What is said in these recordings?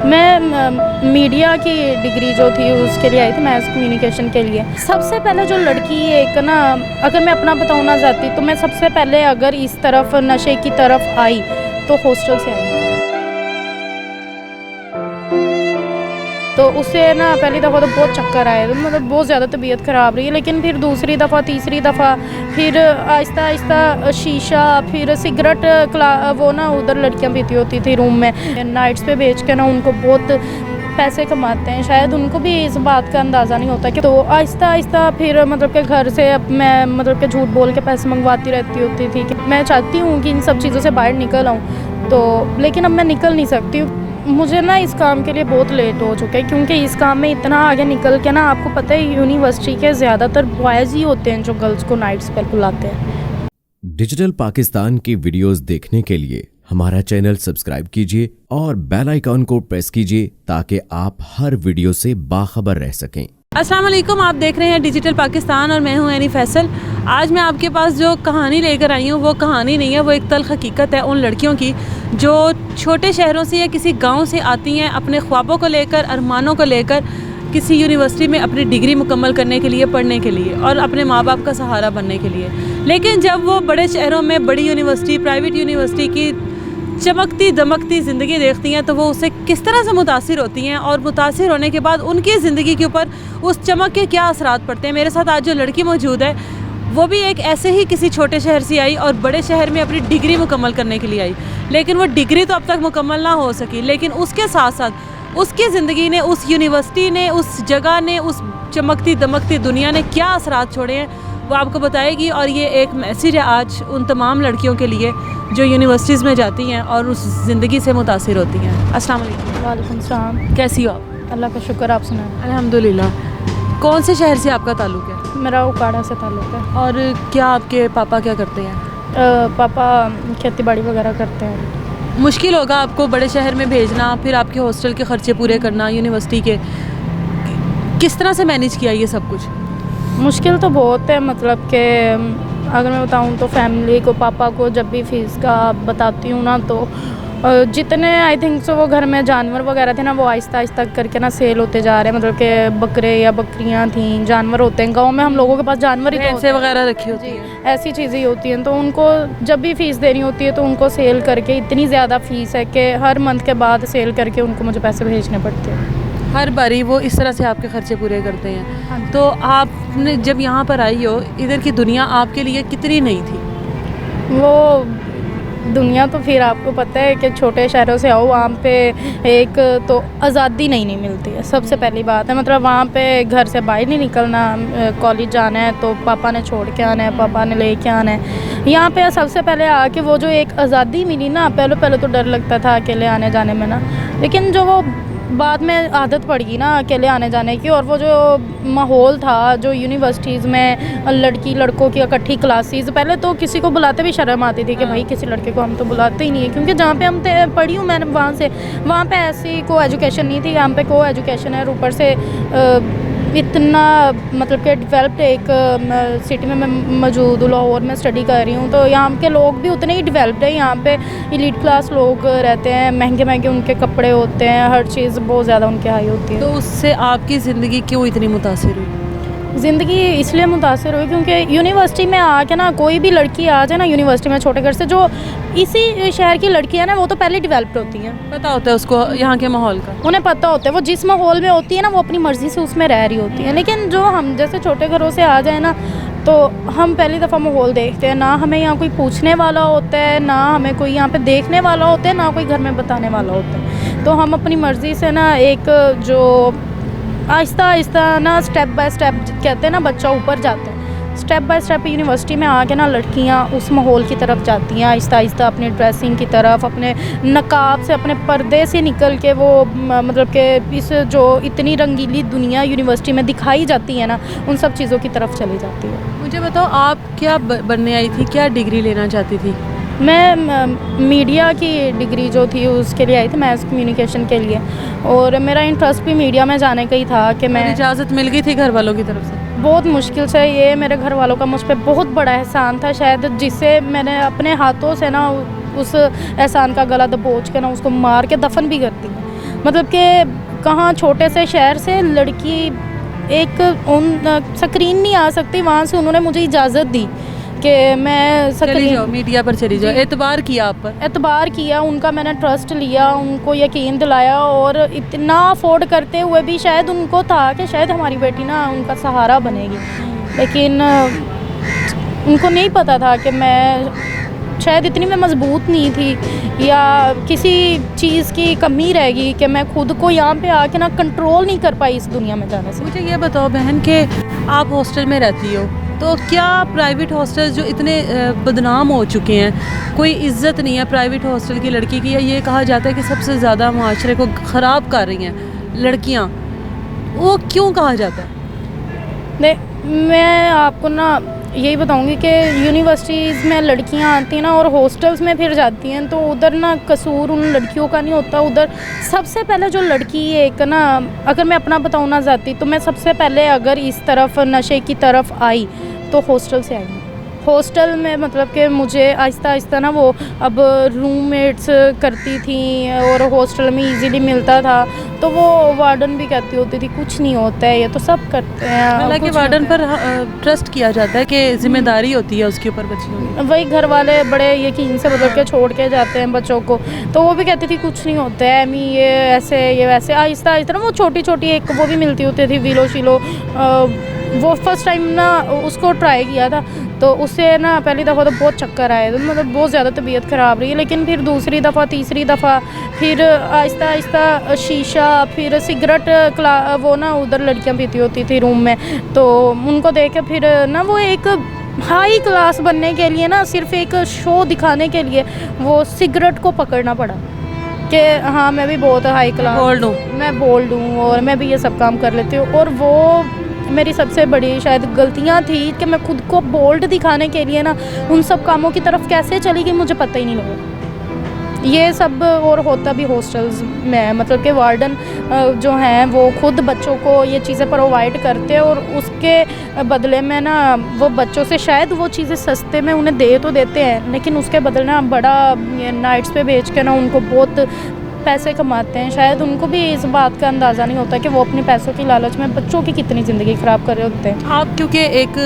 मैं मीडिया की डिग्री जो थी उसके लिए आई थी, मैस कम्युनिकेशन के लिए। सबसे पहले जो लड़की एक ना, अगर मैं अपना बताऊँ ना जाती, तो मैं सबसे पहले अगर इस तरफ नशे की तरफ आई तो हॉस्टल से आई। तो उससे ना पहली दफ़ा तो बहुत चक्कर आए, मतलब बहुत ज़्यादा तबीयत ख़राब रही। लेकिन फिर दूसरी दफ़ा, तीसरी दफ़ा, फिर आहिस्ता आहिस्ता शीशा, फिर सिगरेट, वो ना उधर लड़कियां पीती होती थी रूम में, नाइट्स पे बेच के ना उनको बहुत पैसे कमाते हैं। शायद उनको भी इस बात का अंदाज़ा नहीं होता कि तो आहिस्ता आहिस्ता फिर मतलब कि घर से मैं मतलब कि झूठ बोल के पैसे मंगवाती रहती होती थी कि मैं चाहती हूँ कि इन सब चीज़ों से बाहर निकल आऊँ, तो लेकिन अब मैं निकल नहीं सकती। मुझे ना इस काम के लिए बहुत लेट हो चुका है, क्योंकि इस काम में इतना आगे निकल के ना, आपको पता है यूनिवर्सिटी के ज़्यादातर बॉयज़ ही होते हैं जो गर्ल्स को नाइट्स पर बुलाते हैं। डिजिटल पाकिस्तान की वीडियोस देखने के लिए हमारा चैनल सब्सक्राइब कीजिए और बेल आइकॉन को प्रेस कीजिए ताकि आप हर वीडियो से बाखबर रह सकें। अस्सलाम वालेकुम, आप देख रहे हैं डिजिटल पाकिस्तान और मैं हूं एनी फैसल। आज मैं आपके पास जो कहानी लेकर आई हूं वो कहानी नहीं है, वो एक तल्ख हकीकत है उन लड़कियों की जो छोटे शहरों से या किसी गांव से आती हैं अपने ख्वाबों को लेकर, अरमानों को लेकर किसी यूनिवर्सिटी में अपनी डिग्री मुकम्मल करने के लिए, पढ़ने के लिए और अपने माँ बाप का सहारा बनने के लिए। लेकिन जब वो बड़े शहरों में बड़ी यूनिवर्सिटी, प्राइवेट यूनिवर्सिटी की चमकती दमकती ज़िंदगी देखती हैं तो वो उससे किस तरह से मुतासिर होती हैं, और मुतासिर होने के बाद उनकी ज़िंदगी के ऊपर उस चमक के क्या असरात पड़ते हैं। मेरे साथ आज जो लड़की मौजूद है वो भी एक ऐसे ही किसी छोटे शहर से आई और बड़े शहर में अपनी डिग्री मुकम्मल करने के लिए आई। लेकिन वो डिग्री तो अब तक मुकम्मल ना हो सकी, लेकिन उसके साथ साथ उसकी ज़िंदगी ने, उस यूनिवर्सिटी ने, उस जगह ने, उस चमकती दमकती दुनिया ने क्या असरात छोड़े हैं वो आपको बताएगी। और ये एक मैसेज है आज उन तमाम लड़कियों के लिए जो यूनिवर्सिटीज़ में जाती हैं और उस ज़िंदगी से मुतासिर होती हैं। अस्सलाम वालेकुम। वालेकुम सलाम। कैसी हो आप? अल्लाह का शुक्र, आप सुनाएं। अल्हम्दुलिल्लाह। कौन से शहर से आपका ताल्लुक़ है? मेरा उकाड़ा से ताल्लुक़ है। और क्या आपके पापा क्या करते हैं? पापा खेती बाड़ी वगैरह करते हैं। मुश्किल होगा आपको बड़े शहर में भेजना, फिर आपके हॉस्टल के ख़र्चे पूरे करना, यूनिवर्सिटी के, किस तरह से मैनेज किया ये सब कुछ? मुश्किल तो बहुत है, मतलब कि अगर मैं बताऊं तो फैमिली को, पापा को जब भी फ़ीस का बताती हूँ ना, तो जितने आई थिंक सो वो घर में जानवर वगैरह थे ना, वो आहिस्ता आहिस्ता करके ना सेल होते जा रहे हैं। मतलब कि बकरे या बकरियां थी, जानवर होते हैं गांव में, हम लोगों के पास जानवर ही भैंसे वगैरह रखी होती हैं, ऐसी चीज़ें ही होती हैं। तो उनको जब भी फ़ीस देनी होती है तो उनको सेल करके, इतनी ज़्यादा फ़ीस है कि हर मंथ के बाद सेल करके उनको मुझे पैसे भेजने पड़ते हैं। हर बारी वो इस तरह से आपके खर्चे पूरे करते हैं। तो आपने जब यहाँ पर आई हो, इधर की दुनिया आपके लिए कितनी नई थी? वो दुनिया तो फिर आपको पता है कि छोटे शहरों से आओ, वहाँ पे एक तो आज़ादी नहीं मिलती है, सबसे पहली बात है। मतलब वहाँ पे घर से बाहर नहीं निकलना, कॉलेज जाना है तो पापा ने छोड़ के आना है, पापा ने ले के आना है। यहाँ पे सबसे पहले आके वो जो एक आज़ादी मिली ना, पहले तो डर लगता था अकेले आने जाने में ना, लेकिन जो वो बाद में आदत पड़ गई ना अकेले आने जाने की, और वो जो माहौल था जो यूनिवर्सिटीज़ में लड़की लड़कों की इकट्ठी क्लासेस, पहले तो किसी को बुलाते भी शर्म आती थी कि भाई किसी लड़के को हम तो बुलाते ही नहीं है, क्योंकि जहाँ पे हम पढ़ी हूँ मैंने वहाँ पे ऐसी को एजुकेशन नहीं थी। यहाँ पे को एजुकेशन है, ऊपर से इतना मतलब कि डेवलप्ड एक सिटी में मैं मौजूद हूँ, लाहौर में स्टडी कर रही हूँ, तो यहाँ के लोग भी उतने ही डेवलप्ड है। यहाँ पे एलीट क्लास लोग रहते हैं, महंगे महंगे उनके कपड़े होते हैं, हर चीज़ बहुत ज़्यादा उनके हाई होती है। तो उससे आपकी ज़िंदगी क्यों इतनी मुतासिर हुई? ज़िंदगी इसलिए मुतासिर हुई क्योंकि यूनिवर्सिटी में आके ना, कोई भी लड़की आ जाए ना यूनिवर्सिटी में छोटे घर से, जो इसी शहर की लड़की है ना, वो तो पहले डेवलप्ड होती हैं, पता होता है उसको यहाँ के माहौल का, उन्हें पता होता है वो जिस माहौल में होती है ना, वो अपनी मर्ज़ी से उसमें रह रही होती है। लेकिन जो हम जैसे छोटे घरों से आ जाए ना, तो हम पहली दफ़ा माहौल देखते हैं, ना हमें यहाँ कोई पूछने वाला होता है, ना हमें कोई यहाँ पे देखने वाला होता है, ना कोई घर में बताने वाला होता है। तो हम अपनी मर्ज़ी से ना, एक जो आहिस्ता आहिस्ता ना, स्टेप बाय स्टेप कहते हैं ना, बच्चा ऊपर जाता है, स्टेप बाय स्टेप यूनिवर्सिटी में आके ना लड़कियां उस माहौल की तरफ जाती हैं, आहिस्ता आहिस्ता अपने ड्रेसिंग की तरफ, अपने नकाब से, अपने पर्दे से निकल के वो मतलब कि इस जो इतनी रंगीली दुनिया यूनिवर्सिटी में दिखाई जाती है ना, उन सब चीज़ों की तरफ चली जाती है। मुझे बताओ, आप क्या बनने आई थी, क्या डिग्री लेना चाहती थी? मैं मीडिया की डिग्री जो थी उसके लिए आई थी, मैस कम्युनिकेशन के लिए, और मेरा इंटरेस्ट भी मीडिया में जाने का ही था कि मैं, इजाज़त मिल गई थी घर वालों की तरफ से? बहुत मुश्किल से, ये मेरे घर वालों का मुझ पर बहुत बड़ा एहसान था शायद, जिससे मैंने अपने हाथों से ना उस एहसान का गला दबोच के ना उसको मार के दफन भी कर दी। मतलब कि कहाँ छोटे से शहर से लड़की एक स्क्रीन नहीं आ सकती, वहाँ से उन्होंने मुझे इजाज़त दी कि मैं चली जाओ, मीडिया पर चली जाओ, जी। एतबार किया आप पर। एतबार किया उनका, मैंने ट्रस्ट लिया, उनको यकीन दिलाया, और इतना अफोर्ड करते हुए भी शायद उनको था कि शायद हमारी बेटी ना उनका सहारा बनेगी, लेकिन उनको नहीं पता था कि मैं शायद इतनी मैं मजबूत नहीं थी या किसी चीज़ की कमी रहेगी कि मैं खुद को यहाँ पे आके ना कंट्रोल नहीं कर पाई इस दुनिया में जाने से। मुझे ये बताओ बहन कि आप हॉस्टल में रहती हो, तो क्या प्राइवेट हॉस्टल जो इतने बदनाम हो चुके हैं, कोई इज्जत नहीं है प्राइवेट हॉस्टल की लड़की की, या ये कहा जाता है कि सबसे ज़्यादा माशरे को ख़राब कर रही हैं लड़कियां, वो क्यों कहा जाता है? मैं आपको ना यही बताऊंगी कि यूनिवर्सिटीज़ में लड़कियां आती हैं ना और हॉस्टल्स में फिर जाती हैं, तो उधर ना कसूर उन लड़कियों का नहीं होता। उधर सबसे पहले जो लड़की एक ना, अगर मैं अपना बताऊँ ना ज़ाती, तो मैं सबसे पहले अगर इस तरफ नशे की तरफ आई तो हॉस्टल से आई। हॉस्टल में मतलब कि मुझे आहिस्ता आहिस्ता ना वो अब रूममेट्स करती थी और हॉस्टल में इजीली मिलता था, तो वो वार्डन भी कहती होती थी कुछ नहीं होता है, ये तो सब करते हैं। हालांकि वार्डन पर ट्रस्ट किया जाता है कि जिम्मेदारी होती है उसके ऊपर बच्चियों की। वही घर वाले बड़े यकीन से मतलब के छोड़ के जाते हैं बच्चों को, तो वो भी कहती थी कुछ नहीं होता है अम्मी, ये ऐसे ये वैसे। आहिस्ता आहिस्ता ना वो छोटी छोटी एक वो भी मिलती होती थी विलो शिलो, वो फर्स्ट टाइम ना उसको ट्राई किया था, तो उससे ना पहली दफ़ा तो बहुत चक्कर आए, तो मतलब बहुत ज़्यादा तबीयत ख़राब रही, लेकिन फिर दूसरी दफ़ा तीसरी दफ़ा फिर आहिस्ता आहिस्ता शीशा, फिर सिगरेट वो ना उधर लड़कियां पीती होती थी रूम में, तो उनको देख के फिर ना वो एक हाई क्लास बनने के लिए ना, सिर्फ एक शो दिखाने के लिए वो सिगरेट को पकड़ना पड़ा कि हाँ मैं भी बहुत हाई क्लास बोल्ड हूँ, मैं बोल्ड हूँ और मैं भी ये सब काम कर लेती हूँ। और वो मेरी सबसे बड़ी शायद गलतियाँ थी कि मैं खुद को बोल्ड दिखाने के लिए ना उन सब कामों की तरफ कैसे चली गई मुझे पता ही नहीं लगा। ये सब और होता भी हॉस्टल्स में, मतलब कि वार्डन जो हैं वो खुद बच्चों को ये चीज़ें प्रोवाइड करते हैं और उसके बदले में ना वो बच्चों से शायद वो चीज़ें सस्ते में उन्हें दे तो देते हैं, लेकिन उसके बदले ना बड़ा नाइट्स पे बेच के ना उनको बहुत पैसे कमाते हैं। शायद उनको भी इस बात का अंदाज़ा नहीं होता कि वो अपने पैसों की लालच में बच्चों की कितनी ज़िंदगी ख़राब कर रहे होते हैं। आप क्योंकि एक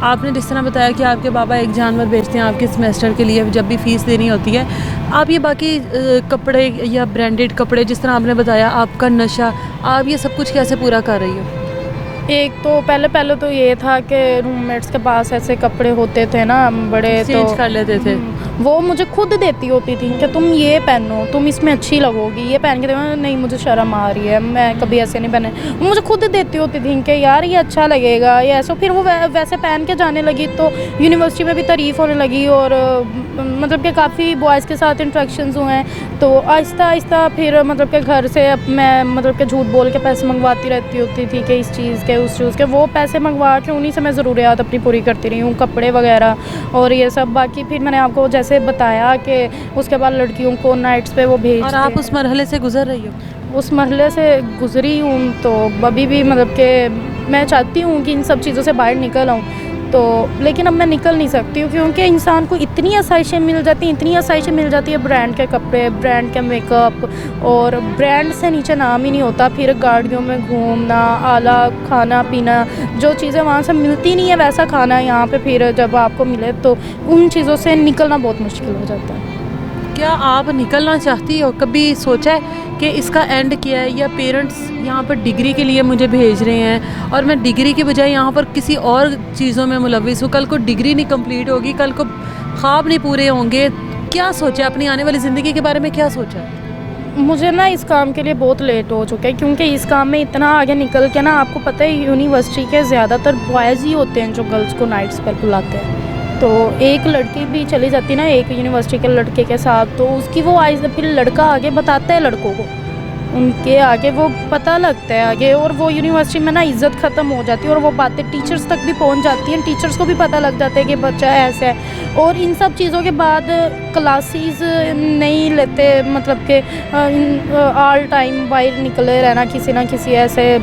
आपने जिस तरह बताया कि आपके बाबा एक जानवर बेचते हैं आपके सेमेस्टर के लिए जब भी फ़ीस देनी होती है, आप ये बाकी कपड़े या ब्रांडेड कपड़े जिस तरह आपने बताया, आपका नशा, आप ये सब कुछ कैसे पूरा कर रही हो? एक तो पहले तो ये था कि रूममेट्स के पास ऐसे कपड़े होते थे ना बड़े, तो चेंज कर लेते थे। वो मुझे खुद देती होती थी कि तुम ये पहनो, तुम इसमें अच्छी लगोगी, ये पहन के देखो, नहीं मुझे शर्म आ रही है, मैं कभी ऐसे नहीं पहने। वो मुझे खुद देती होती थी कि यार ये अच्छा लगेगा, ये ऐसा। फिर वो वैसे पहन के जाने लगी तो यूनिवर्सिटी में भी तारीफ़ होने लगी और मतलब कि काफ़ी बॉयज़ के साथ इंट्रैक्शंस हुए हैं, तो आहिस्ता आहिस्ता फिर मतलब कि घर से मैं मतलब कि झूठ बोल के पैसे मंगवाती रहती होती थी कि इस चीज़ के उस चीज़ के, वो पैसे मंगवा के उन्हीं से मैं ज़रूरियात अपनी पूरी करती रही हूँ, कपड़े वगैरह और ये सब। बाकी फिर मैंने आपको जैसे बताया कि उसके बाद लड़कियों को नाइट्स पे वो भेजते और आप उस मरहले से गुजर रही हो? उस मरहले से गुजरी हूँ, तो अभी भी मतलब कि मैं चाहती हूँ कि इन सब चीज़ों से बाहर निकल आऊँ, तो लेकिन अब मैं निकल नहीं सकती हूँ क्योंकि इंसान को इतनी आसाइशें मिल जाती हैं, इतनी आसाइशें मिल जाती है, ब्रांड के कपड़े, ब्रांड के मेकअप, और ब्रांड से नीचे नाम ही नहीं होता। फिर गाड़ियों में घूमना, आला खाना पीना, जो चीज़ें वहाँ से मिलती नहीं है वैसा खाना यहाँ पे फिर जब आपको मिले, तो उन चीज़ों से निकलना बहुत मुश्किल हो जाता है। क्या आप निकलना चाहती हो? कभी सोचा है कि इसका एंड क्या है, या पेरेंट्स यहाँ पर डिग्री के लिए मुझे भेज रहे हैं और मैं डिग्री के बजाय यहाँ पर किसी और चीज़ों में मुलविस हूँ, कल को डिग्री नहीं कंप्लीट होगी, कल को ख्वाब नहीं पूरे होंगे? क्या सोचा अपनी आने वाली ज़िंदगी के बारे में, क्या सोचा है? मुझे ना इस काम के लिए बहुत लेट हो चुका है क्योंकि इस काम में इतना आगे निकल के ना, आपको पता है यूनिवर्सिटी के ज़्यादातर बॉयज़ ही होते हैं जो गर्ल्स को नाइट्स पर बुलाते हैं, तो एक लड़की भी चली जाती ना एक यूनिवर्सिटी के लड़के के साथ, तो उसकी वो फिर लड़का आगे बताता है लड़कों को, उनके आगे वो पता लगता है आगे, और वो यूनिवर्सिटी में ना इज़्ज़त ख़त्म हो जाती है और वो बातें टीचर्स तक भी पहुंच जाती हैं, टीचर्स को भी पता लग जाता है कि बच्चा ऐसा है। और इन सब चीज़ों के बाद क्लासेस नहीं लेते, मतलब कि ऑल टाइम बाहर निकले रहना किसी ना किसी ऐसे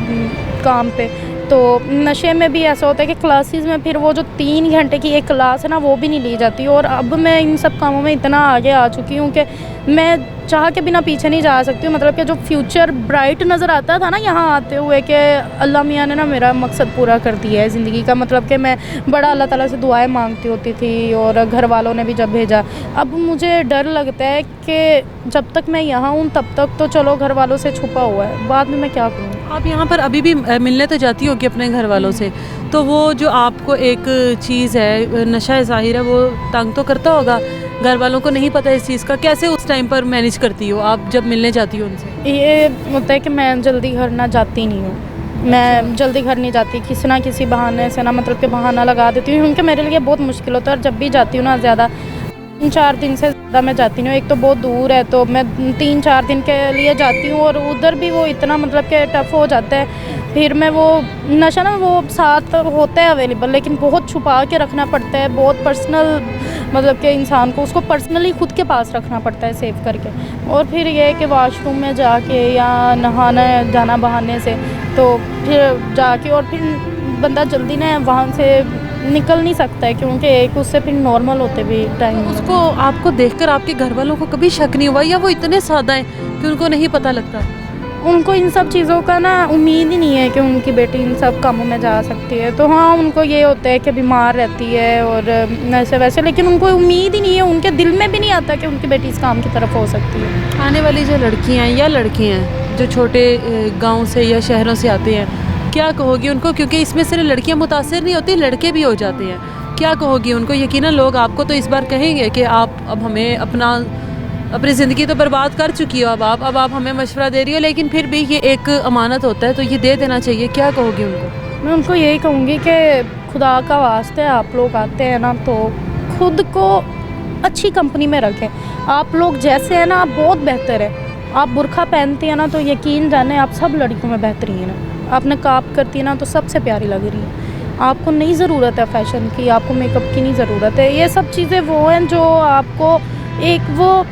काम पे। तो नशे में भी ऐसा होता है कि क्लासेस में फिर वो जो 3 घंटे की एक क्लास है ना वो भी नहीं ली जाती। और अब मैं इन सब कामों में इतना आगे आ चुकी हूँ कि मैं चाह के बिना पीछे नहीं जा सकती हूँ। मतलब कि जो फ्यूचर ब्राइट नज़र आता था ना यहाँ आते हुए कि अल्लाह मियाँ ने ना मेरा मकसद पूरा कर दिया है ज़िंदगी का। मतलब कि मैं बड़ा अल्लाह ताला से दुआएं मांगती होती थी और घर वालों ने भी जब भेजा। अब मुझे डर लगता है कि जब तक मैं यहाँ हूँ तब तक तो चलो घर वालों से छुपा हुआ है, बाद में मैं क्या करूँ। आप यहाँ पर अभी भी मिलने तो जाती होगी अपने घर वालों से, तो वो जो आपको एक चीज़ है नशा ज़ाहिर है वो तंग तो करता होगा, घर वालों को नहीं पता इस चीज़ का, कैसे उस टाइम पर मैनेज करती हो आप जब मिलने जाती हो उनसे? ये होता है कि मैं जल्दी घर ना जाती नहीं हूँ, मैं जल्दी घर नहीं जाती, किसी ना किसी बहाने से ना मतलब कि बहाना लगा देती हूँ, क्योंकि मेरे लिए बहुत मुश्किल होता है। और जब भी जाती हूँ ना ज़्यादा 3-4 दिन से ज़्यादा मैं जाती नहीं हूँ। एक तो बहुत दूर है तो मैं 3-4 दिन के लिए जाती हूँ और उधर भी वो इतना मतलब कि टफ़ हो जाता है। फिर मैं वो नशा ना वो साथ होता है अवेलेबल, लेकिन बहुत छुपा के रखना पड़ता है, बहुत पर्सनल मतलब कि इंसान को उसको पर्सनली खुद के पास रखना पड़ता है सेव करके। और फिर ये है कि वॉशरूम में जाके या नहाना जाना बहाने से तो फिर जाके और फिर बंदा जल्दी ना वहाँ से निकल नहीं सकता है, क्योंकि एक उससे फिर नॉर्मल होते भी टाइम उसको आपको देखकर आपके घर वालों को कभी शक नहीं हुआ या वो इतने सादा हैं कि उनको नहीं पता लगता? उनको इन सब चीज़ों का ना उम्मीद ही नहीं है कि उनकी बेटी इन सब कामों में जा सकती है। तो हाँ, उनको ये होता है कि बीमार रहती है और ऐसे वैसे, लेकिन उनको उम्मीद ही नहीं है, उनके दिल में भी नहीं आता कि उनकी बेटी इस काम की तरफ हो सकती है। आने वाली जो लड़कियाँ या लड़के हैं जो छोटे गाँव से या शहरों से आते हैं, क्या कहोगी उनको? क्योंकि इसमें सिर्फ लड़कियाँ मुतासिर नहीं होती, लड़के भी हो जाते हैं। क्या कहोगी उनको? यकीनन लोग आपको तो इस बार कहेंगे कि आप अब हमें अपनी ज़िंदगी तो बर्बाद कर चुकी हो, अब आप हमें मशवरा दे रही हो, लेकिन फिर भी ये एक अमानत होता है तो ये दे देना चाहिए। क्या कहोगी उनको? मैं उनको यही कहूँगी कि खुदा का वास्ते आप लोग आते हैं ना तो खुद को अच्छी कंपनी में रखें। आप लोग जैसे हैं ना आप बहुत बेहतर है। आप बुर्का पहनती हैं ना तो यकीन जाने आप सब लड़कियों में बेहतरीन है। आप नकाब करती है ना तो सबसे प्यारी लग रही है। आपको नहीं ज़रूरत है फ़ैशन की, आपको मेकअप की नहीं ज़रूरत है। ये सब चीज़ें वो हैं जो आपको एक वो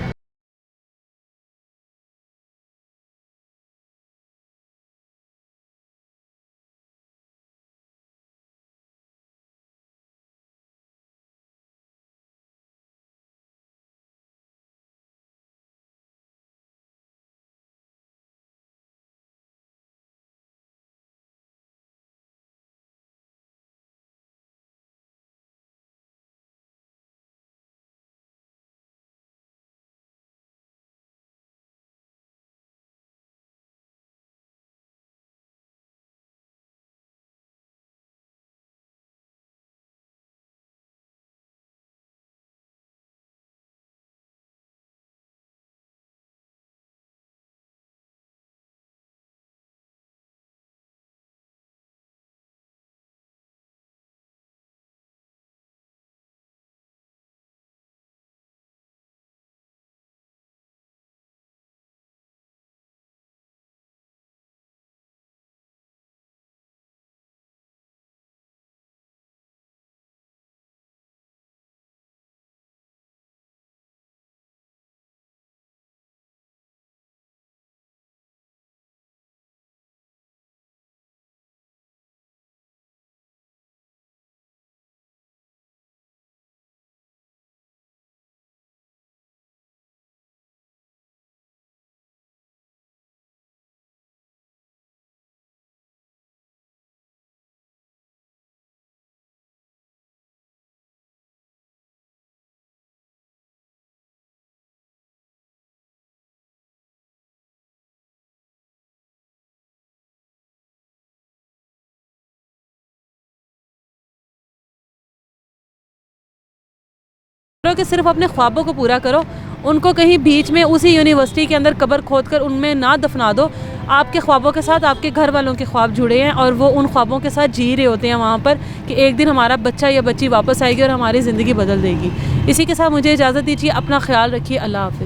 कि सिर्फ अपने ख्वाबों को पूरा करो, उनको कहीं बीच में उसी यूनिवर्सिटी के अंदर कब्र खोद कर उनमें ना दफना दो। आपके ख्वाबों के साथ आपके घर वालों के ख्वाब जुड़े हैं और वो उन ख्वाबों के साथ जी रहे होते हैं वहाँ पर कि एक दिन हमारा बच्चा या बच्ची वापस आएगी और हमारी ज़िंदगी बदल देगी। इसी के साथ मुझे इजाज़त दीजिए, अपना ख्याल रखिए, अल्लाह हाफ़िज़।